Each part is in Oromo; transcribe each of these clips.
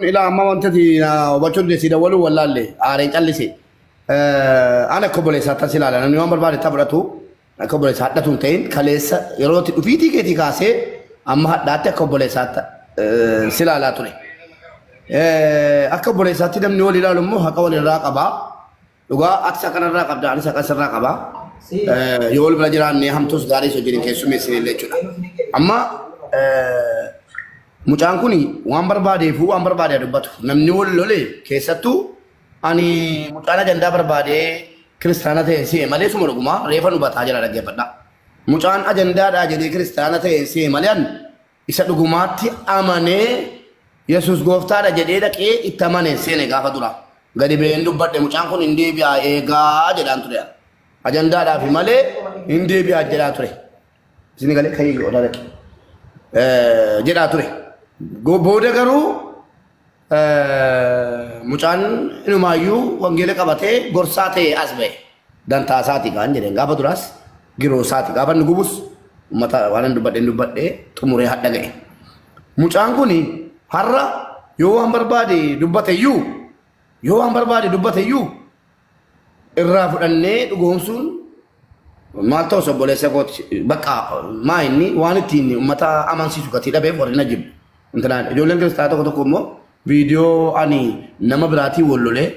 إلى أما وانتدي وبشود سيدا ولو ولا اللي أرين كالسي أنا كبولي ساتا سلالة أنا يوم بربادي تبرتو أنا كبولي ساتا تونتين كاليسا يروتي وفيتي كيتي كاسي أما داتا كبولي ساتا سلالة توني أكبولي ساتي دم نولي لا لمو هكولي الراقبة لغا أكسا كان الراقب داري ساكا الراقبة يول بلاجران نيهم توس غاري سجرين كيسو ميسيني لچونا أما mucaan kuni waan barbaadeef waan barbaade dubbatu namni wal lole keessattu ani mucaan ajandaa barbaade kiristaana ta'e si malee suma dhuguma reefa nu bataa jira dhaggeeffadha mucaan ajandaadha jedhee kiristaana ta'e si malee isa dhugumaatti amanee yesus gooftaadha jedhee dhaqee itti amanee seene gaafa dura gadi ba'een dubbadhe mucaan kun hin deebi'aa eegaa jedhaan ture ajandaadhaaf malee hin deebi'aa jedhaa ture isin galee kayyoo dha jedhaa ture booda garuu mucaan inumayyuu wangeela qabatee gorsaa ta'e as ba'e dantaa isaati kan jedheen gaafa duraas giroo isaati gaafa inni gubus uummata waan dubbadhee xumuree hadha ga'e mucaan kuni har'a yoo waan barbaade dubbateyyuu irraa fudhannee dhugoomsuun maal ta'us obboleessa kooti bakka maa inni waan ittiin uummata amansiisu gatii dhabeef warri na jibbu intalaan ijoolleen kiristaanaa tokko tokko immoo viidiyoo ani nama biraatii wallolee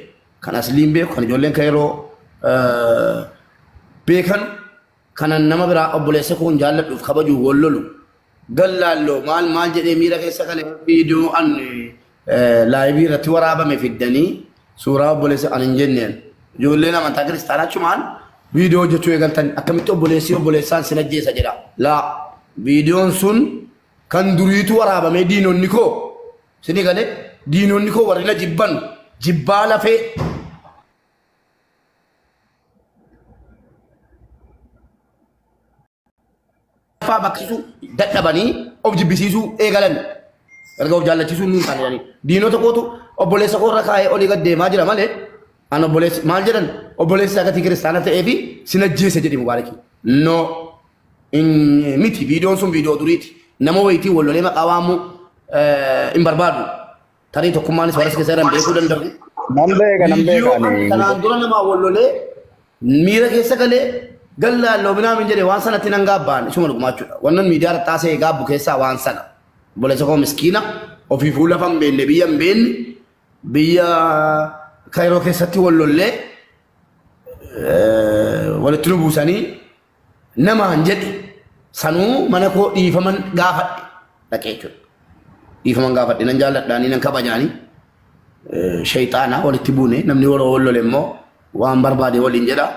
kan asliin beeku kan ijoolleen kayroo beekan kanan nama biraa obboleessa koon jaalladhuuf kabaju wallolu gallaalloo maal jedhee miira keessa kale viidiyoo an laayivii irratti waraabame fiddanii suuraa obboleessa an hin jenneen ijoolleen amantaa kiristaanaa chumaan viidiyoo hojjechuu eegaltan akkamitti obboleessaan sin ajjeesa jedha laa viidiyoon sun kan duriitu waraabame diinonni koo sini gale diinonni koo warri na jibban jibbaa lafee faa bakkisuu dadhabanii of jibbisiisuu eegalan erga of jaallachisuu nuun taane jedhanii diinota kootu obboleessa koo irra kaa'ee olii gad deemaa jira malee an obboleessi maal jedhan obboleessi agatii kiristaana ta'ee fi sin ajjeese jedhi mubaaraki no miti viidiyoon sun viidiyoo duriiti nama wayitii wallolee maqaa waamu hin barbaadu tarii tokkummaanis warra keessa jiran beekuu danda'u. Nam beeka. Kanaan dura nama wallolee miira keessa galee gallaalloo binaamin jedhee waan sanatti nan gaabbaan isuma dhugumaachuudha. Wannan miidiyaa rattaasee gaabbu keessaa waan sana. Obboleessa koo miskiina ofii fuula fan beenne biyya hin beenne biyya kayroo keessatti wallollee walitti nu buusanii namaan jedhe sanuu mana koo dhiifaman gaafadhe dhaqee jechuudha. Dhiifaman gaafadhe nan jaalladhaanii nan kabajaanii shayxaanaa walitti buune namni warra wallole immoo waan barbaade waliin jedha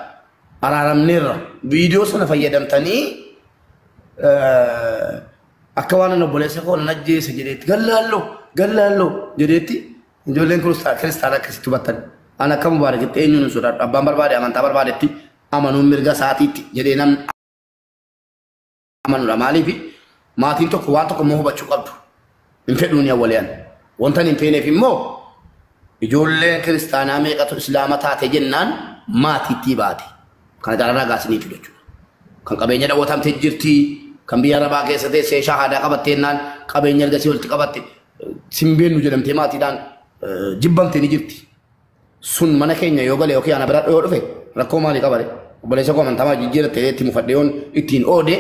araaramneerra viidiyoo sana fayyadamtanii akka waan obboleessa koo nan ajjeese jedheetti gallaalloo jedheetti ijoolleen kiristaanaa akkasitti hubattan an akka mubaarakitti eenyuun sodaadhu abbaan barbaade amantaa barbaadetti amanuun mirga isaatiitti jedhee namni amanudha maaliif maatiin tokko waan tokko immoo hubachuu qabdu hin fedhuun awwaliyaan wanta hin feeneef immoo ijoolleen kiristaanaa meeqatu islaama taate jennaan maatiitti baate kana jaalalaa gaasiniitu jechuudha kan qabeenya dhawwatamtee jirti kan biyya arabaa keessa teessee shahaadaa qabatteennaan qabeenya ergasii walitti qabatte simbeennu jedhamtee maatiidhaan jibbamtee ni jirti sun mana keenya yoo galee yookiin ana biraa yoo dhufe rakkoo maalii qabare obboleessa koo amantamaa jijjiirattee itti mufadhee yoon ittiin oode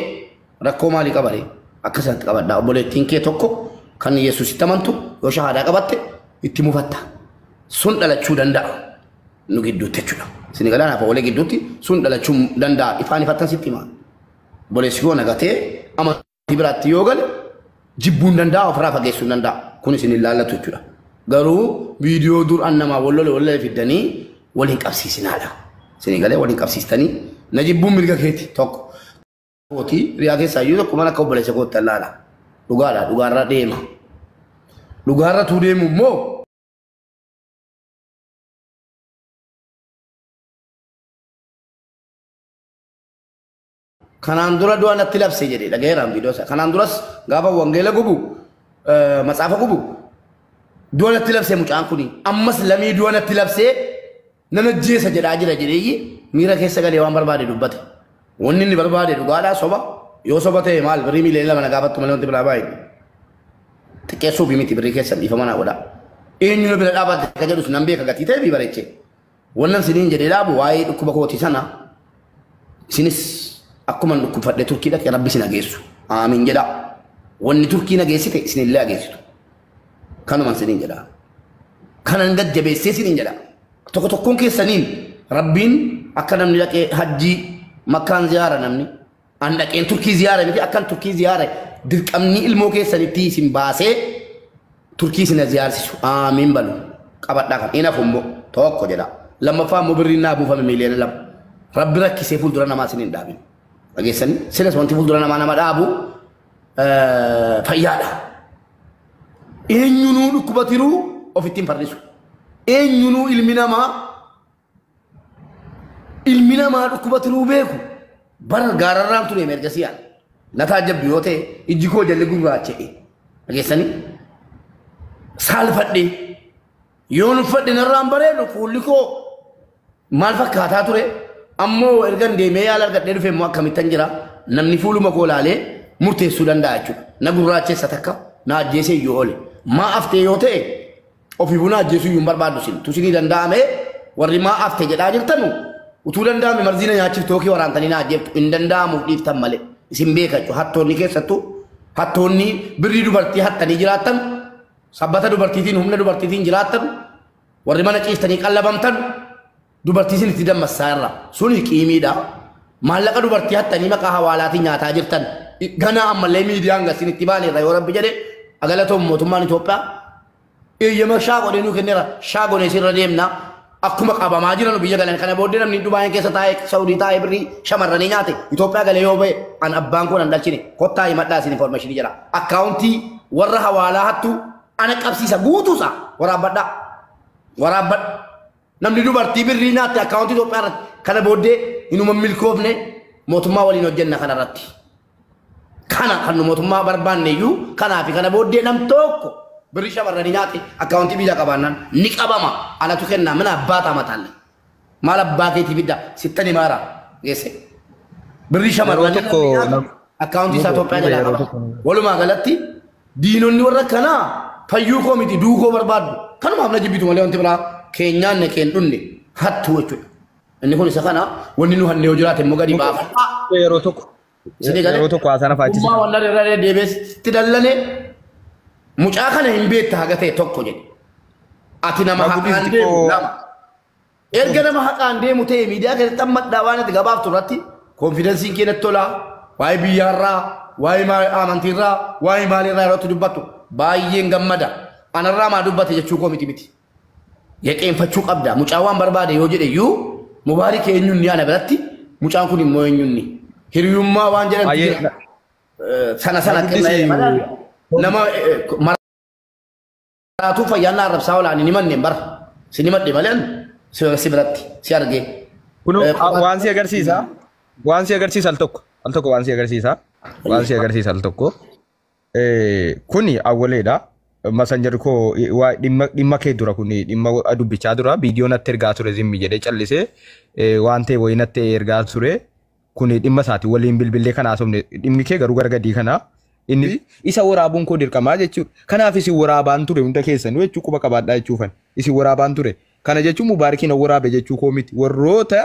rakkoo maalii qabare akkasatti qabadhaa obboleettiin kee tokko kan yesuusitti amantu yoo shahaadaa qabatte itti mufatta sun dhalachuu danda'a nu gidduutti jechuudha sini galaan hafa olee gidduutti sun dhalachuu danda'a ifaan ifattan sitti himaa obboleessi koo nagatee amantii biraatti yoo gale jibbuun danda'a ofirraa fageessuun danda'a kun isin ilaallatu jechuudha garuu viidiyoo dur annamaa wallolee fiddanii waliin qabsiisinaadha sini galee waliin qabsiistanii na jibbuun mirga keeti tokko kooti riyaa keessaa iyyuu tokko mana akka obboleessa kootti allaala dhugaarra deema dhugaarra tuu deemu immoo kanaan dura du'a natti labse jedhee dhagayeeraan viidiyoo isaa kanaan duras gaafa wangeela gubu matsaafa gubu du'a natti labse mucaan kuni ammas lamii du'a natti labse nan ajjeesa jedhaa jira jedheeyyi miira keessa galee waan barbaade dubbate wanni inni barbaade dhugaadhaa soba yoo soba ta'e maal birrii miiliyoona lama na gaafattu malee wanti biraa baay'ee xiqqeessuu fi miti birrii keessa dhiifamanaa godha eenyu bira dhaabate ka jedhus nan beeka gatii ta'e bi bareeche wannan siniin jedhee dhaabu waa'ee dhukkuba kooti sana isinis akkuma dhukkubfadhe turkii dhaqee rabbi sin ageessu amiin jedha wanni turkii nageessite isinillee ageessitu kanuman siniin jedha kanan gajjabeessee siniin jedha tokko tokkoon keessaniin rabbiin akka namni dhaqee hajjii makkaan ziyaara namni an dhaqeen turkii ziyaara miti akkan turkii ziyaara dirqamni ilmoo keessanitti isin baasee turkii isin ziyaarsisu amiin balu qabadhaa kan ina fummo tokko jedha lammaffaa immoo birriin naa buufame miiliyoona lama rabbi rakkisee fuuldura namaa siniin dhaabin dhageessanii silas wanti fuuldura namaa nama dhaabu fayyaadha eenyunuu dhukkubatiruu ofittiin farrisu eenyunuu ilmi namaa dhukkubatiruu beeku bar gaararraan ture mergasiyaan nataa jabbi yoo ta'e ijji koo jalli gurraacha'e dhageessanii saalfadhe yoon uffadhe narraan bareedu fuulli koo maal fakkaataa ture ammoo ergan deemee yaala argadhee dhufe immoo akkamittan jira namni fuuluma koo laalee murteessuu danda'a jechuudha na gurraacheessa takka na ajjeesee iyyuu oole maa aftee yoo ta'e ofii buna ajjeesuu iyyuu hin barbaaddu sin tusinii danda'ame warri maa aftee jedhaa jirtanu utuu danda'ame marziina nyaachiftu yookiin waraantanii na ajjeeftu hin danda'amuuf dhiiftan malee isin beekachu hattoonni keessattuu hattoonni birrii dubartii hattanii jiraattan sabbata dubartiitiin humna dubartiitiin jiraattan warri mana ciistanii qallabamtan dubartiin itti dammassaa irra suni qiimiidha maallaqa dubartii hattanii maqaa hawaalaatiin nyaataa jirtan gana ammallee miidiyaan gasin itti baaneerra yoo rabbi jedhe agalatoon mootummaan Itoophiyaa eeyyama shaagodhee nuu kenneera shaagonee sirra deemna akkuma qabamaa jiran biyya galan kana booddee namni Dubaayii keessa taa'ee Saawudii taa'ee birrii shamarranii nyaate Itoophiyaa galee yoo ba'e an abbaan kun an dhalchine kottaa himadhaa isin information jira akkaawuntii warra hawaalaa hattu ana qabsiisa guutuusa waraabadha namni dubartii birrii nyaate akkaawuntii Itoophiyaa irratti kana booddee inuma milkoofne mootummaa waliin hojjenna kana irratti kana kan mootummaa barbaanne iyyuu kanaa fi kana booddee nam tokko birrii shamarranii nyaate akkaawuntii biyya qabaannaan ni qabama anatu kennaa mana abbaa taamatalle maal abbaa keetii fidda sittani maara geesse birrii shamarranii akkaawuntii isaa Itoophiyaa jalaa qaba walumaa galatti diinonni warra kanaa fayyuu koo miti duukoo barbaaddu kanumaaf na jibbitu malee wanti biraa keenyaan keen dhunne hattu jechuudha inni kun isa kana wanni nu hannee jiraate immoo gadi baafa yeroo tokko haasana faachisa wanda irra deebiisti dallane mucaa kana hin beekta haga ta'e tokko jedhe ati nama haqaan deemu lama erga nama haqaan deemu ta'e miidiyaa keessatti ammadhaa waan itti gabaaftu irratti koonfidensiin keenyatti tolaa waa'ee biyyaarraa waa'ee amantiirraa waa'ee maaliirraa yeroo itti dubbattu baay'een gammada anarraa maa dubbate jechuu koo miti yaqeenfachuu qabda mucaa waan barbaade yoo jedhe iyyuu mubaarik eenyunni ana biratti mucaan kun immoo eenyunni hiriyummaa waan jedhan sana nama maratuu fayyaannaa arrabsaa olaanii ni manneen bara si ni madde malee si biratti si argee waan si agarsiisa al tokko waan si agarsiisa al tokko kuni awwaleedha Messenger ko dhimma kee dura kun dhimma dubbichaa dura viidiyoo natti ergaa ture zimmi jedhee callisee waan ta'e wayii natti ergaa ture kun dhimma isaati waliin bilbilee kana haasofne dhimmi kee garuu gargadii kana inni isa waraabuun koo dirqamaa jechuudha kanaaf isin waraabaan ture hunda keessan jechuu quba qabaadhaa jechuufan isin waraabaan ture kana jechuun mubaarikiin waraabe jechuu koo miti warroota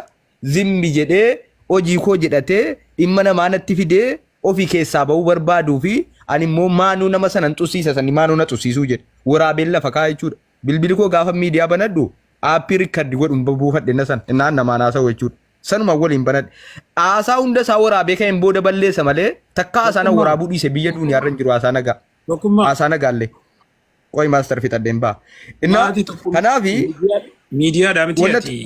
zimmi jedhee hojii koo jedhatee dhimma namaa natti fidee ofii keessaa bahuu barbaaduu fi ani immoo maanuu nama sanan xusiisa sani maanuu na xusiisuu jedhe waraabeen lafa kaa jechuudha bilbili koo gaafa miidiyaa banadhu aappii riikardii godhuun buufadhe na san innaan namaan haasa'u jechuudha sanuma waliin banadhe haasaa hunda isaa waraabee kan booda balleessa malee takka haasana waraabuu dhiise biyya duuniyaarra hin jiru haasaa nagaallee qoy maastar fixadheen ba'a innaa kanaafi miidiyaadhaa miti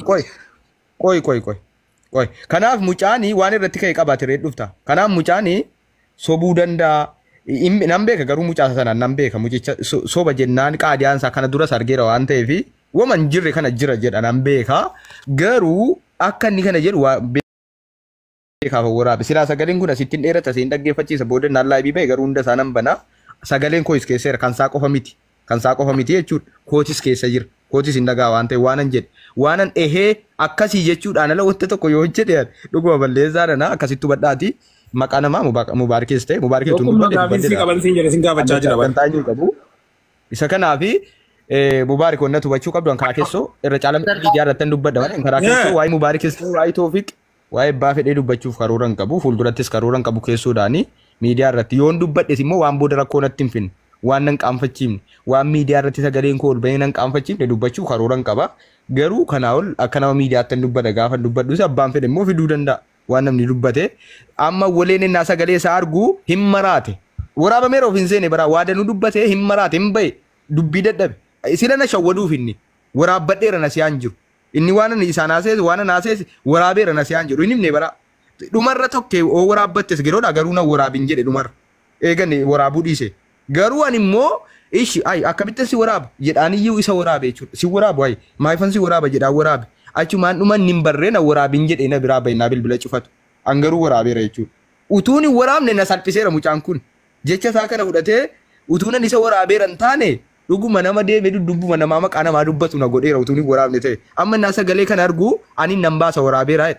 qoy kanaaf mucaanii waan irratti ka'e qabaate reed dhufta kanaaf mucaanii sobuu danda'a nan beeka garuu mucaasa sanaan nan beeka mucicha soba jennaan qaadiyaansaa kana duras argeera waan ta'eef waman jirre kana jira jedha nan beeka garuu akka inni kana jedhu beekaaf waraabe silaa sagaleen kun asittiin dheerata siin dhaggeeffachiisa booda naan laabii ba'e garuu hunda isaa nan bana sagaleen kootis keesseera kan saa qofa miti jechuudha kootis keessa jira kootis hin dhagaa waan ta'e waanan jedhe waanan ehee akkasii jechuudhaan ala wanta tokko yoo jedhe dhuguma balleessaadha akkasittu badhaati maqaa namaa mubaarikees ta'e mubaarikeetu qaban siin jedhe siin gaafachaa jira qabu isa kanaafi Mubaarik wannatu hubachuu qabdu karaa keessoo irra caalaa miidiyaa irratti dubbadha malee karaa keessoo waa'ee Mubaarik keessoo waa'ee Toofiq waa'ee abbaa fedhee dubbachuuf karoora hin qabu fuuldurattis karoora hin qabu keessoodhaani miidiyaa irratti yoon dubbadhes immoo waan booda rakkoo natti hin finne waan nan qaanfachiifne waan miidiyaa irratti sagaleen koo ol bahee nan qaanfachiifne dubbachuu karoora hin qaba garuu kanaa ol akka nama miidiyaatti hin dubbadha gaafa dubbadhus abbaan fedhe immoo fiduu danda'a waan namni dubbate amma waleen innaa sagalee isaa argu hin maraate waraabamee roof hin seene bara waadanuu dubbate hin maraate hin bahe dubbii dadhabe sila na shawwaduuf inni waraabbadheera na siyaan jiru inni waan isaan haasees waan naasees waraabeera na siyaan jiru inni himne bara dhumarra tokkee oo waraabbattes geroodha garuu na waraabin jedhe dhumarra eegan waraabuu dhiise garuu ani immoo ishi ay akkamitti si waraaba jedhaaniyyuu isa waraabe jechuudha si waraabu ay maayifan si waraaba jedhaa waraabe achumaan dhuman nin barree na waraabin jedhe na biraa bahinaa bilbila cufatu an garuu waraabeera jechuudha utuun hin waraabne na salphiseera mucaan kun jecha isaa kana fudhatee utuunan isa waraabeera hin taane dhuguma nama deemee dubbuma namaa maqaa namaa dubbatu na godheera utuun hin waraabne ta'e amma naa sagalee kana argu ani nan baasa waraabeera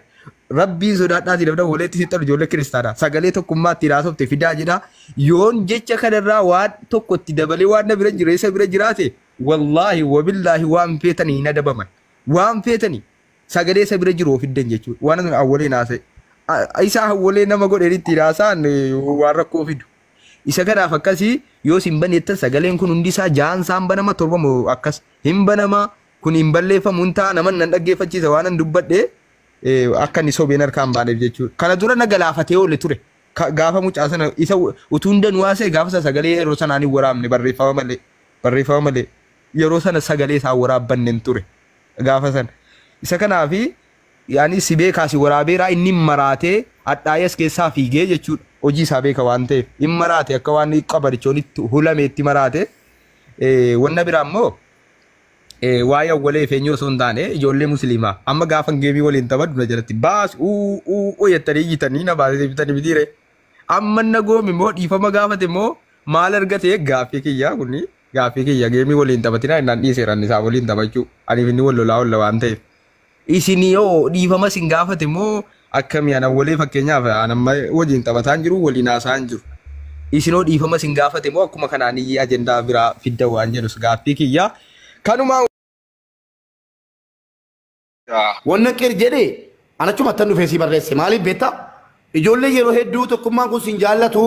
rabbiin sodaadhaati dabda waleetti sitta ijoollee kiristaanaa sagalee tokkummaatti raasofte fidaa jedha yoon jecha kanarraa waan tokko itti dabalee waan na bira jira isa bira jiraate wallaahi wabillaahi waan feetanii na dabaman waan feetanii sagalee isa bira jiru ofiddan jechuudha waan sun awwalee naase isa awwalee nama godheen itti raasaan waan rakkoo fidu isa kanaaf akkasii yoo sin baneettan sagaleen kun hundi isaa jaan saan banama torbamu akkas hin banama kun hin balleeffamu hin ta'a naman nan dhaggeeffachiisa waan an dubbadhee akka inni sobeen harkaan baaneef jechuudha. Kana dura na galaafatee oole ture. Gaafa mucaa sana isa utuu hin danwaasee gaafa sagalee yeroo sanaan hin waraabne barreeffama malee yeroo sana sagalee isaa waraabbanne hin ture gaafa sana. Isa kanaafi yaani si beekaasi waraabeeraa inni maraatee hadhaayes keessaa fiigee jechuudha. Hojii isaa beeka waan ta'eef hin maraate akka waan qabarichoon itti hulame itti maraate wanna biraa immoo waa'ee awwalee feenyoo osoo hin taane ijoollee musliimaa amma gaafa geemii waliin taphadhu na jalatti baas jettanii iyyitanii na baasee bitanii bitiire amma na goomi immoo dhiifama gaafate immoo maal argate gaaffii kiyyaa kunni gaaffii kiyya geemii waliin taphatinaa innaan dhiiseeran isaa waliin taphachuu aniif inni wal lolaa olla waan ta'eef isin yoo dhiifama sin gaafate immoo akkamii ana awwalee fakkeenyaaf anamma waliin taphataan jiru waliin haasa'an jiru isinoo dhiifama sin gaafate immoo akkuma kanaan ajendaa biraa fidda waan jedhus gaaffii kiyyaa kanuma wannan qeer jedhee anachuma tan dhufee si barreesse maaliif beektaa ijoollee yeroo hedduu tokkummaan kun sin jaallatu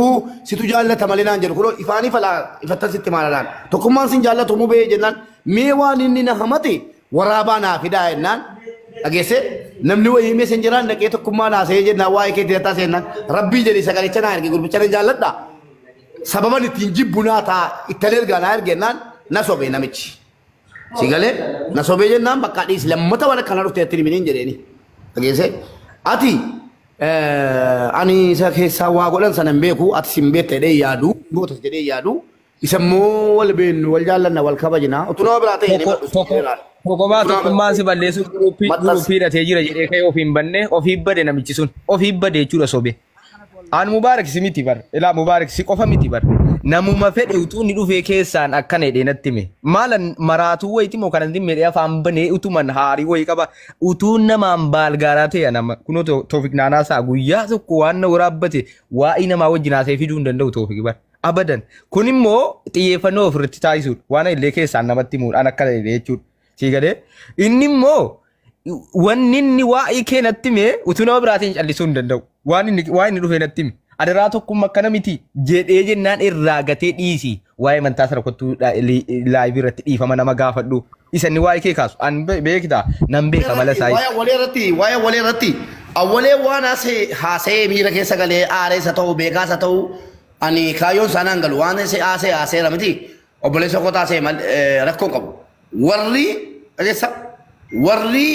situ jaallata malee naan jedhu kun ifaanii falaa ifattan sitti maalalaan tokkummaan sin jaallatu mu bee jennaan mee waan inni na hamate waraabaa naa fidaa jennaan dhageesse namni wayii mee sin jiraan dhaqee tokkummaa naa see jennaan waa'ee keetti dattaa seennaan rabbii jedhi sagalicha naa erge gurbicha na jaalladha sababan ittiin jibbu naa taa ittalee ergaa naa ergennaan na sobee namichi. Sigale na sobee jennaan bakka dhiis lammata wala kana dhufte itti himiniin jedheeni dhageesse ati ani isa keessaa waa godhan sana hin beeku ati sin beekte jedhee yaadu gootas jedhee yaadu isa immoo wal beennu wal jaallanna wal kabajna utuu nama biraa ta'e Kokomaa tokkummaan si balleessu guruupii hidhatee jira jedhee ka'ee ofii hin banne ofii bade namichi sun ofii bade jechuudha sobe. Aan Mubaarak si miti bar ilaa Mubaarak si qofa miti bar namuma fedhe utuu inni dhufee keessaan akkana jedhee natti hime maalan maraatuu wayiiti moo kanan dhimme dhee afaan banee utuman haarii wayii qaba utuu namaan baalgaaraa ta'e nama kunoo Toofiq naanaasaa guyyaa tokko waan na waraabbate waa'ii namaa wajjin haasee fiduu hin danda'u Toofiq bar abadan kun immoo xiyyeeffannoo ofirratti taasisuudha waan illee keessaan namatti himuudhaan akkana jedhee jechuudha siigalee inni immoo wanni inni waa'ii kee natti hime utuu nama biraatiin callisuu hin danda'u waan inni dhufee natti hime adaraa tokkummaa akkana miti jedhee jennaan irraa gatee dhiisi waa'ee mantaa sana kottuu laayivii irratti dhiifama nama gaafadhu isanni waa'ee kee kaasu an beektaa nan beeka mala saayii. Waa'ee walee irratti awwalee waan haasee miira keessa galee aareessa ta'u beekaasa ta'u ani kaayyoon isaanaan galu waan haaseera miti obboleessa koo taasee rakkoo qabu warri dhageessa warri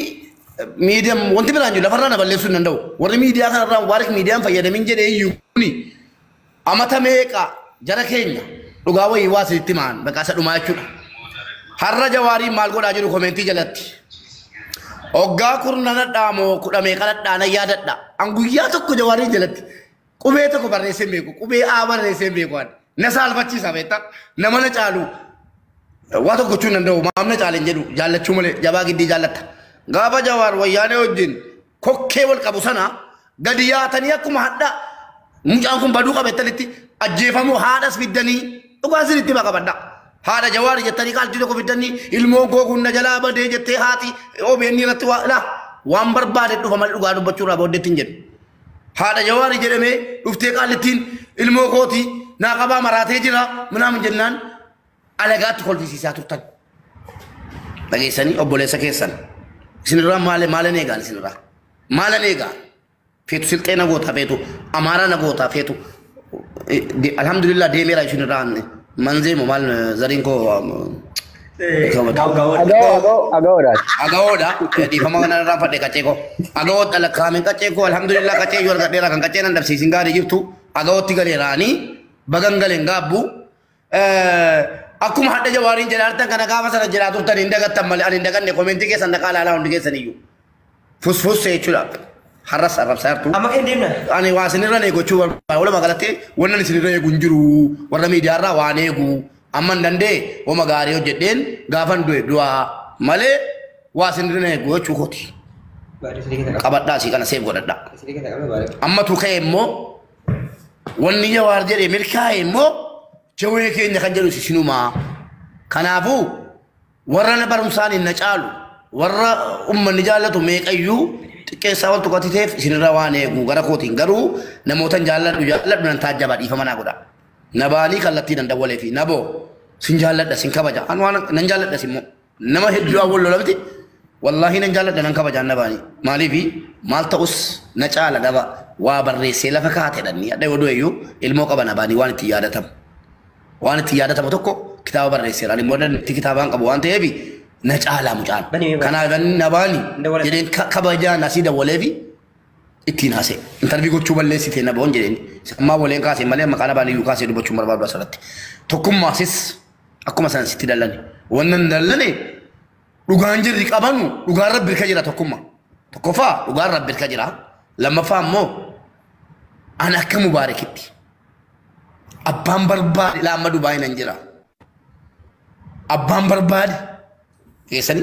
miidiyaan wanti biraan jiru lafarraa na balleessuu hin danda'u. Warri miidiyaa kanarraa waarik miidiyaan fayyadamin jedhee iyyuu kuni amata meeqa jara keenya dhugaa wayii waa sitti maan bakka isa dhumaa jechuudha. Har'a Jawaariin maal godhaa jiru koomeentii jalatti. Hoggaa kurna nadhaa moo kudha meeqa nadhaa na yaadadha. An guyyaa tokko Jawaariin jalatti qubee tokko barreessee hin beeku qubee A barreessee hin beeku na saalfachiisa beektaa nama na caalu waa tokko gochuu hin danda'u maamna caaleen jedhu jaallachuu malee jabaa giddii jaallatta. Gaafa Jawaar wayyaanee wajjin kokkee wal qabu sana gadi yaatanii akkuma hadha mucaan kun baduu qabettanitti ajjeefamuu haadhas fiddanii dhugaa sirriitti baqa badda. هذا جواري جتني قال تلو كفتني الموكو كنا جلا بدي جتة هاتي أو بيني رتوا لا وامبر بعد تو فمال لقادو بچورا بود تنجن هذا جواري جرمه رفتي قال تين الموكو تي ناقبا مراتي جرا منام جنان على قات خل في سياسات تن لقي سني أو بولي سكيسن سنرا مال نيجان سنرا مال نيجان فيتو سلطة نغوتا فيتو أمارا نغوتا فيتو الحمد لله دي ميرا سنرا منزل مال زرين كو Agoda di pamangana rapat de kaceko agot ala kami kaceko alhamdulillah kace yor gadera kan kace nan da singa de jirtu agot tigale rani bagangale ngabu akum hadde jawarin jalarta kana ka masala jalatu tan indaga tamal an indaga ne comment ke sanda kala ala undige saniyu fus se chula haras arab sartu ama endemna ani wasinira ne go chuwa wala magalate wannan sinira e gunjuru warna media ra wane gu amman dande o magari o jedden gafan do dua male wasinira ne go chukoti kabadda si kana seb godadda amma to kayemmo wonni jawar jede milkayemmo jawe ke ne kanjalu sinuma kanafu warra na barumsani na chalu warra umman nijalatu me qayu ke sawal to kotitef sinira wane gu gara kotin garu na motan jalladu nan tajaba di famana goda nabani kallati nan dawale fi nabo sin jallada sin kabaja an wana nan jallada simmo nama heddu awollo labti wallahi nan jallada nan kabaja nabani mali fi malta us na chala daba wa barre sela fakate danni adai wodo yu ilmo qabana bani wani tiyadatam tokko kitaba barre sela ni modan kitaban qabu wante hebi na cala mucan kana ban nabani jeden kabaja nasida wolevi itinase interview go chuballe site na bon jeden amma wolen kase male makana bani yu kase do bochu marba salati tokum masis akuma san site dalani wannan dalane dugan jirri qabanu dugan rabbil kajira tokuma tokofa dugan rabbil kajira lamma fammo ana ka mubarakiti abban barbadi la madu bayinan jira abban barbadi يسني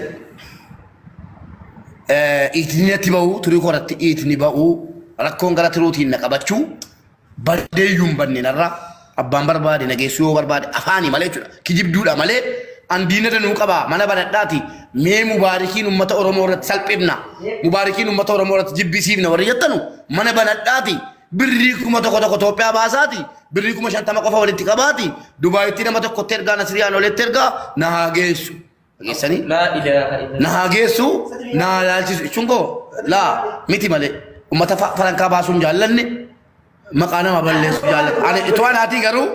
إتني تباو تري كورات إتني باو ركون كرات روتين نكابتشو بدي يوم بني نرى أبان بربادي نجسوا بربادي أفاني ماله كجيب دولا ماله عندنا تنوكابا مانا بنتاتي مي مباركين أمة أورمورات سالبنا مباركين أمة أورمورات جيب بيسيبنا وريتنو مانا بنتاتي بريكو ما تكو تكو توبيا باساتي بريكو ما شانتا ما كفا ولتكاباتي دبي تينا ما تكو ترجع نسريان ولترجع نهاجسو Gisani? La ilaha illallah. Nahagesu, nahalaalchisu chungo la miti male. Ummata faranka baasun jaallanne maqaana maballeessu jaallat. Ani itwaan haati garuu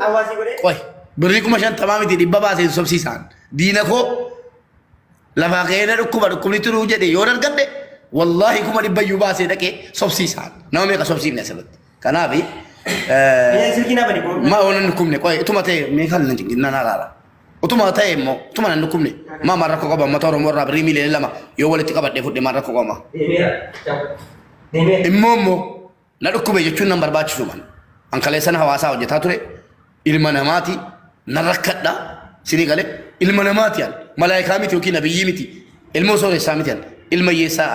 qoy birrii kuma shan tamaamiti dhibba baasee sobsiisaan. Diina koo lafaa keena dhukkubni turuu jedhe yoo dargadde wallahi kuma dhibbayyuu baasee dhaqee sobsiisaan. Nama meeqa sobsiifne asirratti. Kanaafi ma oolan dhukkubne qoy ituma ta'e meeqa lan jinginna naaraara. Utuma tae mo, utuma nan nukumne. Ma marra ko ba matoro morra brimi le lama. Yo wala tikabadde fudde marra ko ma. Immomo na dukube jechuun nan barbaachisu man. An kale sana hawaasaa hojjetaa ture. Ilma namaati narrakkadha. Sini gale ilma namaati an. Malaayikaa miti yookiin nabiyyii miti. Ilmoo sooressaa miti an. Ilma yeessaa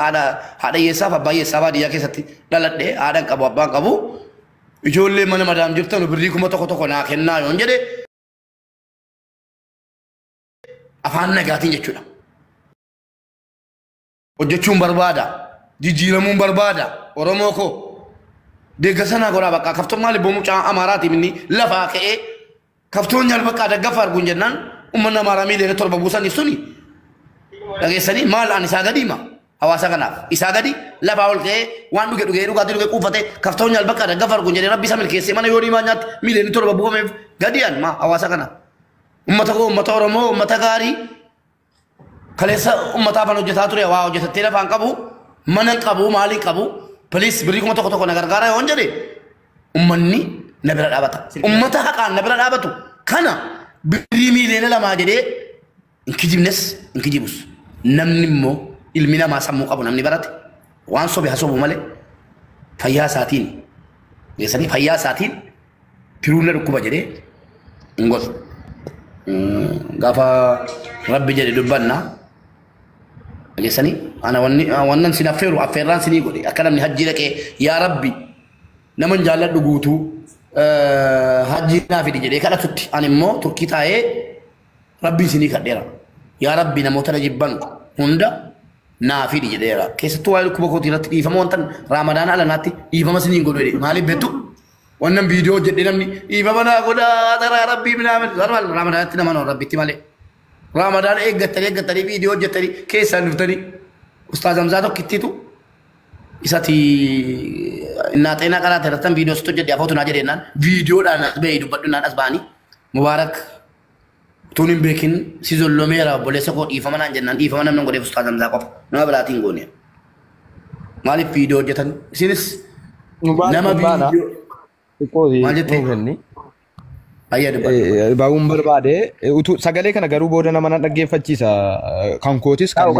haadha yeessaaf abbaa yeessaa baadiyyaa keessatti dhaladhe haadhaan qabu abbaan qabu. Ijoollee mana madaam jirtan birrii kuma tokko naa kennaa yoon jedhe. Afaan nagaatiin jechuudha. Hojjechuun barbaada. Jijjiiramuun barbaada. Oromoo koo. Deeggarsa godhaa bakka kaftoon maali bomucaa Amaaraati minni lafaa ka'ee kaftoon nyaal bakka daggafa arguun jennaan uummanni Amaaraa miilee torba buusanii suni. Dhageessanii maal aan isaa gadiima hawaasa kanaaf. Isaa gadi lafaa ol ka'ee waan dhugee dhugee quufatee kaftoon nyaal bakka daggafa arguun jennee rabbi isa milkeessee mana yoo dhiimaa nyaatti miilee torba buufameef gadiyaan maa hawaasa kanaaf. Ummata Oromoo ummata gaarii kaleessa ummata afaan hojjetaa ture waa hojjetattee lafaan qabu mana qabu maalii qabu poliis birrii kuma tokko na gargaara yoon jedhe ummanni na bira dhaabata. Ummata haqaan na bira dhaabatu kana birrii miiliyoona lamaa jedhee inkijibnes inkijibus namni immoo ilmi namaa sammuu qabu namni barate waan sobe hasobu malee fayyaa isaatiin geessanii fayyaa isaatiin tiruun na dhukkuba jedhee hin godhu. Gaafa rabbi jedhe dubbanna geessanii ana wannan sin affeeru affeerraan sinii godhe akka namni hajjii dhaqee yaa rabbi naman jaalladhu guutuu hajjii naa fidi jedhee kadhatutti ani immoo turkii taa'ee Rabbi sini kadera. Ya Rabbi namoota jibban hunda naafi di jedheera. Keessattuu waa'ee dhukkuba kootii irratti dhiifama wantan Ramadaan alanaatti dhiifama siniin godhu jedhe. Maaliif beektu? Wannan viidiyoo jedhe namni dhiifama naa godhaa taraa Rabbii minaamin. Ramadaanitti nama noon Rabbitti malee. Ramadaan eeggattanii viidiyoo hojjettanii keessaan dhuftanii Ustaaz Hamzaa tokkittiitu isati innaa xeenaa qaraate irrattan viidiyoo sitti hojjedhe afootu naa jedhennaan viidiyoodhaan as ba'ee dubbadhu naan as ba'anii Mubaarak tunin beekin si zollomeera bolessa koo dhiifama naan jennaan dhiifama namni godheef Ustaaz Hamzaa qofa nama biraatiin goone. Maaliif viidiyoo hojjetan isinis nama viidiyoo maal jettee baawun barbaade sagalee kana garuu booda nama na dhaggeeffachiisa kan kootis kan